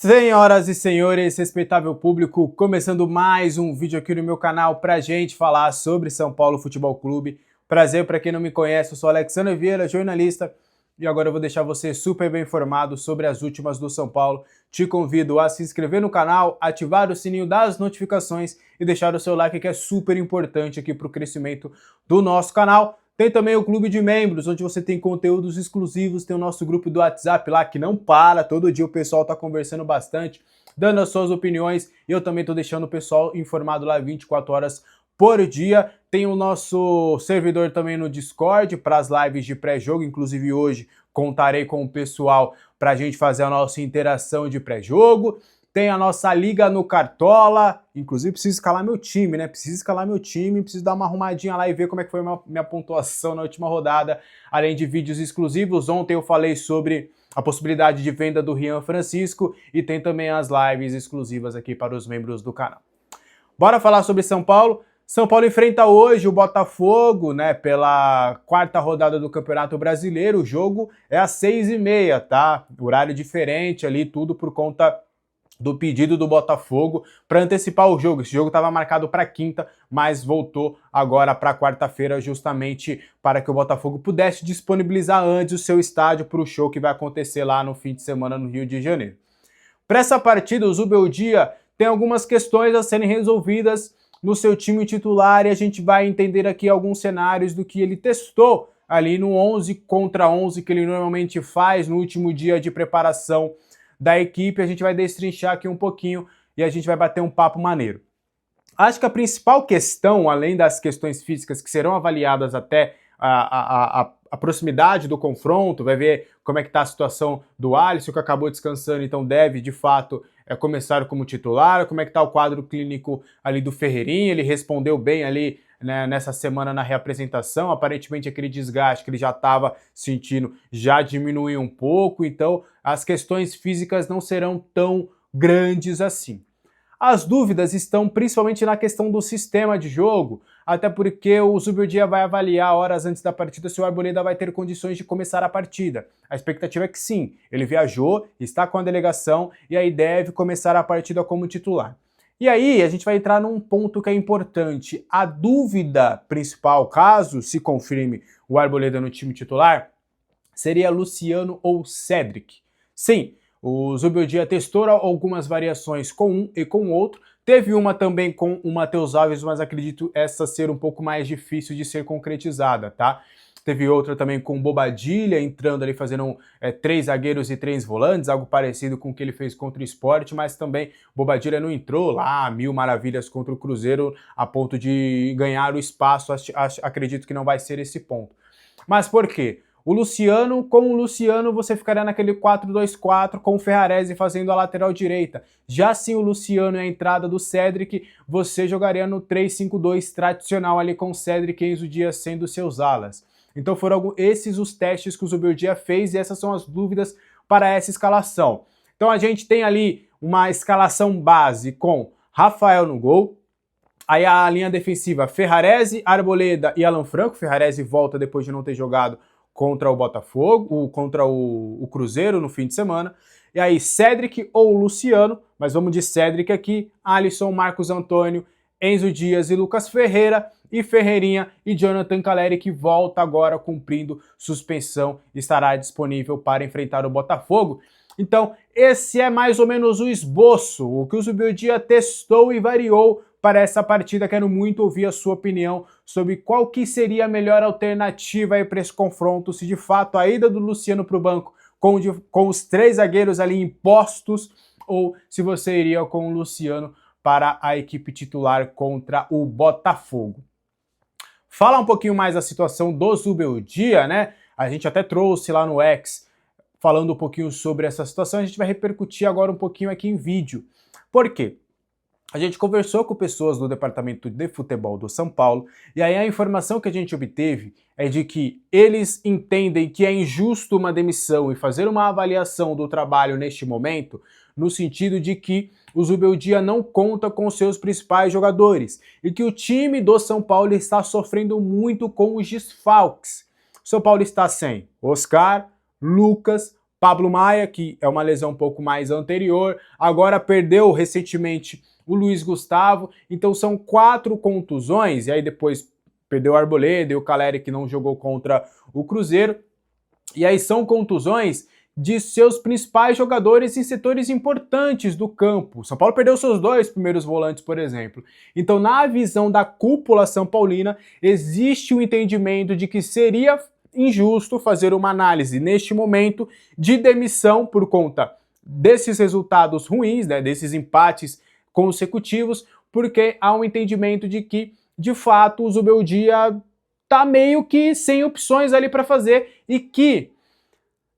Senhoras e senhores, respeitável público, começando mais um vídeo aqui no meu canal pra gente falar sobre São Paulo Futebol Clube. Prazer para quem não me conhece, eu sou Alexandre Vieira, jornalista, e agora eu vou deixar você super bem informado sobre as últimas do São Paulo. Te convido a se inscrever no canal, ativar o sininho das notificações e deixar o seu like, que é super importante aqui para o crescimento do nosso canal. Tem também o clube de membros, onde você tem conteúdos exclusivos, tem o nosso grupo do WhatsApp lá, que não para, todo dia o pessoal tá conversando bastante, dando as suas opiniões, e eu também tô deixando o pessoal informado lá 24 horas por dia. Tem o nosso servidor também no Discord para as lives de pré-jogo, inclusive hoje contarei com o pessoal para a gente fazer a nossa interação de pré-jogo. Tem a nossa liga no Cartola, inclusive preciso escalar meu time, né? Preciso dar uma arrumadinha lá e ver como é que foi minha pontuação na última rodada, além de vídeos exclusivos. Ontem eu falei sobre a possibilidade de venda do Rian Francisco e tem também as lives exclusivas aqui para os membros do canal. Bora falar sobre São Paulo. São Paulo enfrenta hoje o Botafogo, né, pela quarta rodada do Campeonato Brasileiro. O jogo é às 6h30, tá? Horário diferente ali, tudo por conta do pedido do Botafogo para antecipar o jogo. Esse jogo estava marcado para quinta, mas voltou agora para quarta-feira, justamente para que o Botafogo pudesse disponibilizar antes o seu estádio para o show que vai acontecer lá no fim de semana no Rio de Janeiro. Para essa partida, o Zubeldia tem algumas questões a serem resolvidas no seu time titular e a gente vai entender aqui alguns cenários do que ele testou ali no 11 contra 11 que ele normalmente faz no último dia de preparação da equipe. A gente vai destrinchar aqui um pouquinho e a gente vai bater um papo maneiro. Acho que a principal questão, além das questões físicas que serão avaliadas até a proximidade do confronto, vai ver como é que está a situação do Alisson, que acabou descansando, então deve, de fato, começar como titular, como é que está o quadro clínico ali do Ferreirinha, ele respondeu bem ali, né, nessa semana na reapresentação, aparentemente aquele desgaste que ele já estava sentindo já diminuiu um pouco, então as questões físicas não serão tão grandes assim. As dúvidas estão principalmente na questão do sistema de jogo, até porque o Zubeldia vai avaliar horas antes da partida se o Arboleda vai ter condições de começar a partida. A expectativa é que sim, ele viajou, está com a delegação e aí deve começar a partida como titular. E aí a gente vai entrar num ponto que é importante. A dúvida principal, caso se confirme o Arboleda no time titular, seria Luciano ou Cedric. Sim, o Zubeldia testou algumas variações com um e com o outro. Teve uma também com o Matheus Alves, mas acredito essa ser um pouco mais difícil de ser concretizada, tá? Teve outra também com o Bobadilla, entrando ali, fazendo 3 zagueiros e 3 volantes, algo parecido com o que ele fez contra o Sport, mas também o Bobadilla não entrou lá, mil maravilhas contra o Cruzeiro, a ponto de ganhar o espaço. Acredito que não vai ser esse ponto. Mas por quê? Com o Luciano você ficaria naquele 4-2-4 com o Ferraresi fazendo a lateral direita. Já sem o Luciano e a entrada do Cedric, você jogaria no 3-5-2 tradicional ali com o Cedric e Enzo Dias sendo seus alas. Então foram esses os testes que o Zubeldia fez e essas são as dúvidas para essa escalação. Então a gente tem ali uma escalação base com Rafael no gol, aí a linha defensiva Ferraresi, Arboleda e Alan Franco. Ferraresi volta depois de não ter jogado contra o Botafogo, contra o Cruzeiro no fim de semana. E aí Cedric ou Luciano, mas vamos de Cedric aqui, Alisson, Marcos Antônio, Enzo Dias e Lucas Ferreira, e Ferreirinha e Jonathan Calleri, que volta agora cumprindo suspensão, estará disponível para enfrentar o Botafogo. Então esse é mais ou menos o esboço, o que o Zubeldia testou e variou para essa partida. Quero muito ouvir a sua opinião sobre qual que seria a melhor alternativa aí para esse confronto, se de fato a ida do Luciano para o banco com os 3 zagueiros ali impostos, ou se você iria com o Luciano para a equipe titular contra o Botafogo. Falar um pouquinho mais da situação do Zubeldia, né? A gente até trouxe lá no X, falando um pouquinho sobre essa situação, a gente vai repercutir agora um pouquinho aqui em vídeo. Por quê? A gente conversou com pessoas do departamento de futebol do São Paulo e aí a informação que a gente obteve é de que eles entendem que é injusto uma demissão e fazer uma avaliação do trabalho neste momento, no sentido de que o Zubeldia não conta com seus principais jogadores e que o time do São Paulo está sofrendo muito com os desfalques. O São Paulo está sem Oscar, Lucas, Pablo Maia, que é uma lesão um pouco mais anterior, agora perdeu recentemente o Luiz Gustavo, então são 4 contusões, e aí depois perdeu o Arboleda e o Caleri, que não jogou contra o Cruzeiro, e aí são contusões de seus principais jogadores em setores importantes do campo. São Paulo perdeu seus 2 primeiros volantes, por exemplo. Então, na visão da cúpula são paulina, existe o entendimento de que seria injusto fazer uma análise neste momento de demissão por conta desses resultados ruins, né, desses empates consecutivos, porque há um entendimento de que, de fato, o Zubeldia tá meio que sem opções ali para fazer e que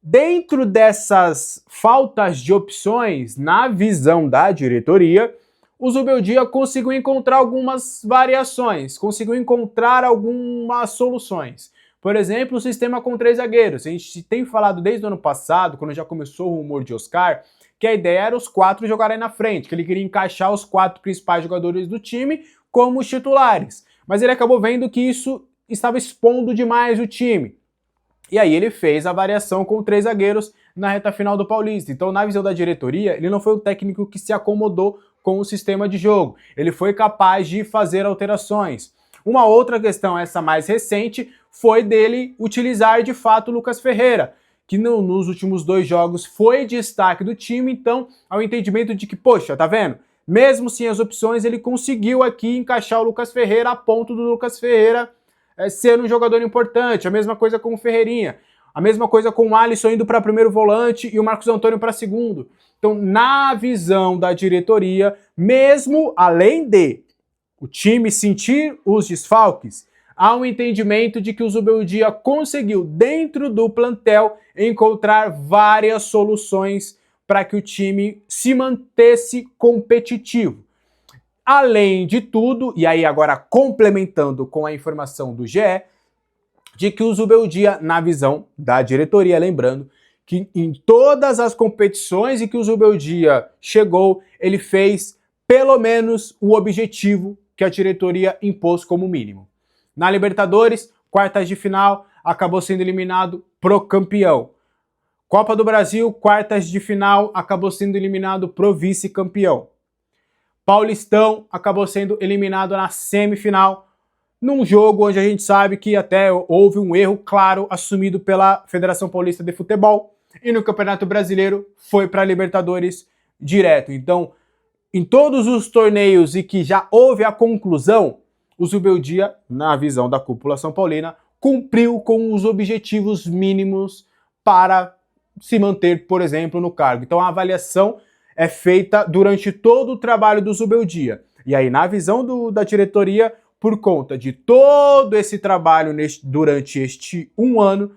dentro dessas faltas de opções, na visão da diretoria, o Zubeldia conseguiu encontrar algumas variações, conseguiu encontrar algumas soluções. Por exemplo, o sistema com 3 zagueiros. A gente tem falado desde o ano passado, quando já começou o rumor de Oscar, que a ideia era os 4 jogarem na frente, que ele queria encaixar os 4 principais jogadores do time como os titulares. Mas ele acabou vendo que isso estava expondo demais o time. E aí ele fez a variação com 3 zagueiros na reta final do Paulista. Então, na visão da diretoria, ele não foi o técnico que se acomodou com o sistema de jogo. Ele foi capaz de fazer alterações. Uma outra questão, essa mais recente, foi dele utilizar de fato o Lucas Ferreira, que nos últimos 2 jogos foi destaque do time. Então, ao entendimento de que, poxa, tá vendo? Mesmo sem as opções, ele conseguiu aqui encaixar o Lucas Ferreira a ponto do Lucas Ferreira ser um jogador importante. A mesma coisa com o Ferreirinha, a mesma coisa com o Alisson indo para primeiro volante e o Marcos Antônio para segundo. Então, na visão da diretoria, mesmo além de o time sentir os desfalques, há um entendimento de que o Zubeldia conseguiu, dentro do plantel, encontrar várias soluções para que o time se mantesse competitivo. Além de tudo, e aí agora complementando com a informação do GE, de que o Zubeldia, na visão da diretoria, lembrando que em todas as competições em que o Zubeldia chegou, ele fez pelo menos o objetivo que a diretoria impôs como mínimo. Na Libertadores, quartas de final, acabou sendo eliminado pro campeão. Copa do Brasil, quartas de final, acabou sendo eliminado pro vice-campeão. Paulistão acabou sendo eliminado na semifinal, num jogo onde a gente sabe que até houve um erro claro assumido pela Federação Paulista de Futebol, e no Campeonato Brasileiro foi para a Libertadores direto. Então, em todos os torneios e que já houve a conclusão, o Zubeldia, na visão da cúpula são paulina, cumpriu com os objetivos mínimos para se manter, por exemplo, no cargo. Então a avaliação é feita durante todo o trabalho do Zubeldia. E aí, na visão da diretoria, por conta de todo esse trabalho durante este 1 ano,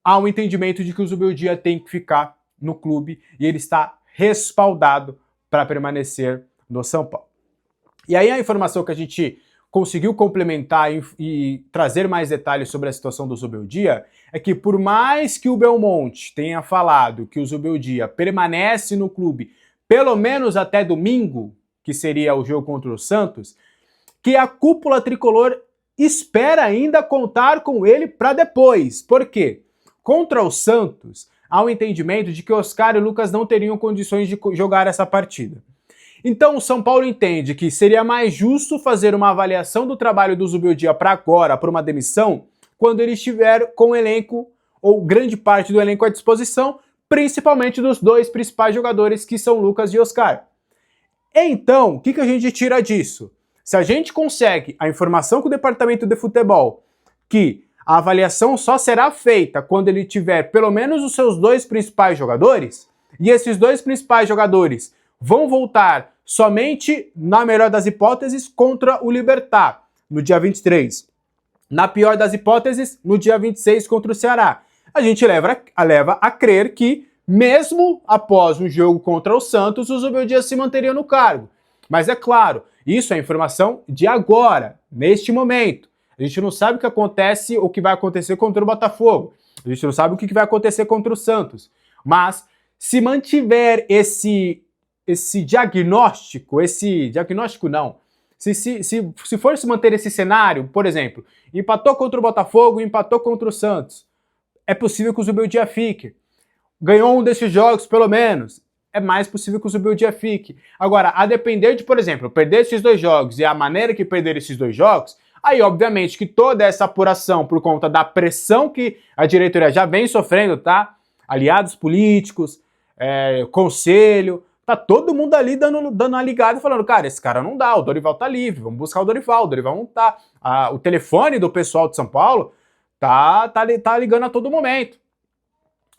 há um entendimento de que o Zubeldia tem que ficar no clube e ele está respaldado para permanecer no São Paulo. E aí a informação que a gente conseguiu complementar e trazer mais detalhes sobre a situação do Zubeldia é que, por mais que o Belmonte tenha falado que o Zubeldia permanece no clube pelo menos até domingo, que seria o jogo contra o Santos, que a cúpula tricolor espera ainda contar com ele para depois. Por quê? Contra o Santos, há um entendimento de que Oscar e Lucas não teriam condições de jogar essa partida. Então o São Paulo entende que seria mais justo fazer uma avaliação do trabalho do Zubeldia para agora, para uma demissão, quando ele estiver com o elenco, ou grande parte do elenco à disposição, principalmente dos 2 principais jogadores, que são Lucas e Oscar. Então, o que a gente tira disso? Se a gente consegue a informação com o departamento de futebol, que a avaliação só será feita quando ele tiver pelo menos os seus 2 principais jogadores, e esses 2 principais jogadores vão voltar somente, na melhor das hipóteses, contra o Libertad, no dia 23. Na pior das hipóteses, no dia 26 contra o Ceará. A gente leva a crer que, mesmo após um jogo contra o Santos, o Zubeldia se manteria no cargo. Mas é claro, isso é informação de agora, neste momento. A gente não sabe o que acontece, o que vai acontecer contra o Botafogo. A gente não sabe o que vai acontecer contra o Santos. Mas, se mantiver esse diagnóstico não, se for se manter esse cenário, por exemplo, empatou contra o Botafogo, empatou contra o Santos, é possível que o Zubeldia fique. ganhou um desses jogos pelo menos, é mais possível que o Zubeldia fique. Agora, a depender de, por exemplo, perder esses 2 jogos e a maneira que perder esses 2 jogos, aí obviamente que toda essa apuração por conta da pressão que a diretoria já vem sofrendo, tá? Aliados políticos, conselho, tá todo mundo ali dando uma ligada e falando, cara, esse cara não dá, o Dorival tá livre, vamos buscar o Dorival não tá. O telefone do pessoal de São Paulo tá ligando a todo momento.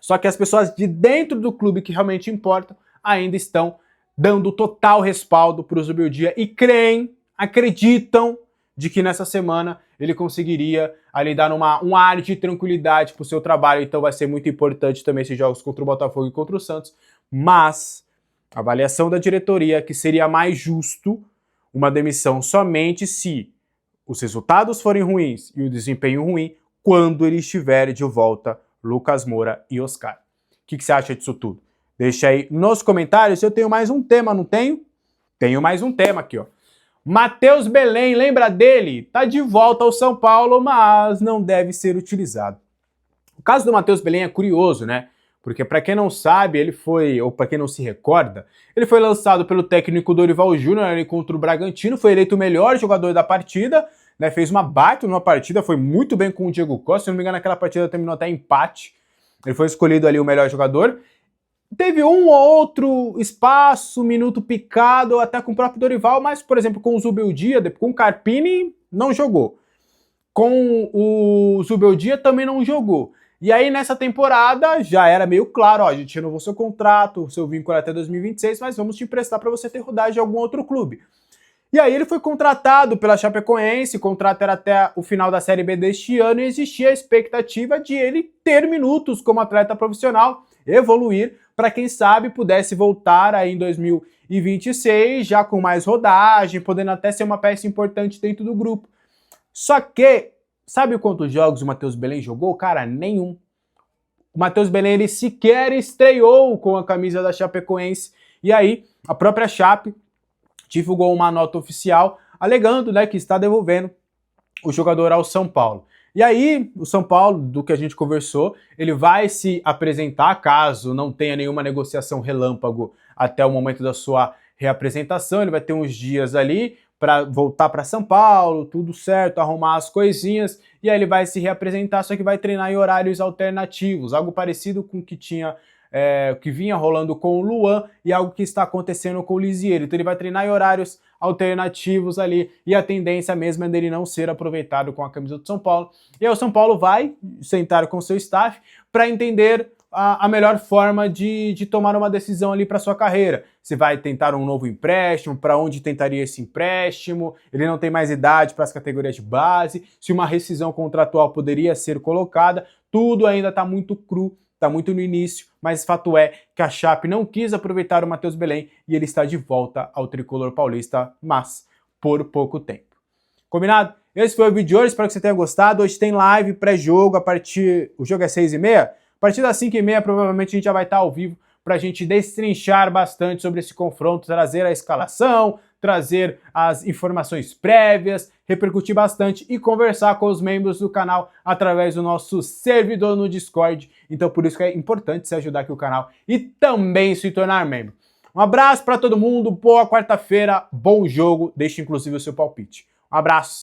Só que as pessoas de dentro do clube que realmente importam ainda estão dando total respaldo para o Zubeldia e acreditam de que nessa semana ele conseguiria ali dar um ar de tranquilidade para o seu trabalho. Então vai ser muito importante também esses jogos contra o Botafogo e contra o Santos. Mas a avaliação da diretoria é que seria mais justo uma demissão somente se os resultados forem ruins e o desempenho ruim quando ele estiver de volta Lucas Moura e Oscar. O que você acha disso tudo? Deixa aí nos comentários. Eu tenho mais um tema, não tenho? Tenho mais um tema aqui, ó. Matheus Belém, lembra dele? Tá de volta ao São Paulo, mas não deve ser utilizado. O caso do Matheus Belém é curioso, né? Porque para quem não sabe, ele foi, ou para quem não se recorda, ele foi lançado pelo técnico Dorival Júnior ali contra o Bragantino, foi eleito o melhor jogador da partida, né, fez uma baita numa partida, foi muito bem com o Diego Costa, se não me engano aquela partida terminou até empate, ele foi escolhido ali o melhor jogador. Teve um ou outro espaço, minuto picado, até com o próprio Dorival, mas, por exemplo, com o Zubeldia, com o Carpini, não jogou. Com o Zubeldia também não jogou. E aí, nessa temporada, já era meio claro, ó, a gente renovou seu contrato, seu vínculo até 2026, mas vamos te emprestar para você ter rodagem de algum outro clube. E aí ele foi contratado pela Chapecoense, o contrato era até o final da Série B deste ano, e existia a expectativa de ele ter minutos como atleta profissional, evoluir, para quem sabe pudesse voltar aí em 2026, já com mais rodagem, podendo até ser uma peça importante dentro do grupo. Só que, sabe quantos jogos o Matheus Belém jogou? Cara, nenhum. O Matheus Belém, ele sequer estreou com a camisa da Chapecoense. E aí, a própria Chape divulgou uma nota oficial alegando, né, que está devolvendo o jogador ao São Paulo. E aí, o São Paulo, do que a gente conversou, ele vai se apresentar, caso não tenha nenhuma negociação relâmpago até o momento da sua reapresentação, ele vai ter uns dias ali para voltar para São Paulo, tudo certo, arrumar as coisinhas, e aí ele vai se reapresentar, só que vai treinar em horários alternativos, algo parecido com o que tinha, que vinha rolando com o Luan e algo que está acontecendo com o Lisieiro. Então ele vai treinar em horários alternativos ali, e a tendência mesmo é dele não ser aproveitado com a camisa do São Paulo. E aí o São Paulo vai sentar com seu staff para entender a melhor forma de tomar uma decisão ali para sua carreira. Se vai tentar um novo empréstimo, para onde tentaria esse empréstimo, ele não tem mais idade para as categorias de base, se uma rescisão contratual poderia ser colocada, tudo ainda está muito cru, está muito no início, mas fato é que a Chape não quis aproveitar o Matheus Belém e ele está de volta ao tricolor paulista, mas por pouco tempo. Combinado? Esse foi o vídeo de hoje, espero que você tenha gostado. Hoje tem live pré-jogo, o jogo é 6h30, a partir das 5h30 provavelmente a gente já vai estar ao vivo para a gente destrinchar bastante sobre esse confronto, trazer a escalação, trazer as informações prévias, repercutir bastante e conversar com os membros do canal através do nosso servidor no Discord. Então por isso que é importante se ajudar aqui o canal e também se tornar membro. Um abraço para todo mundo, boa quarta-feira, bom jogo, deixe inclusive o seu palpite. Um abraço!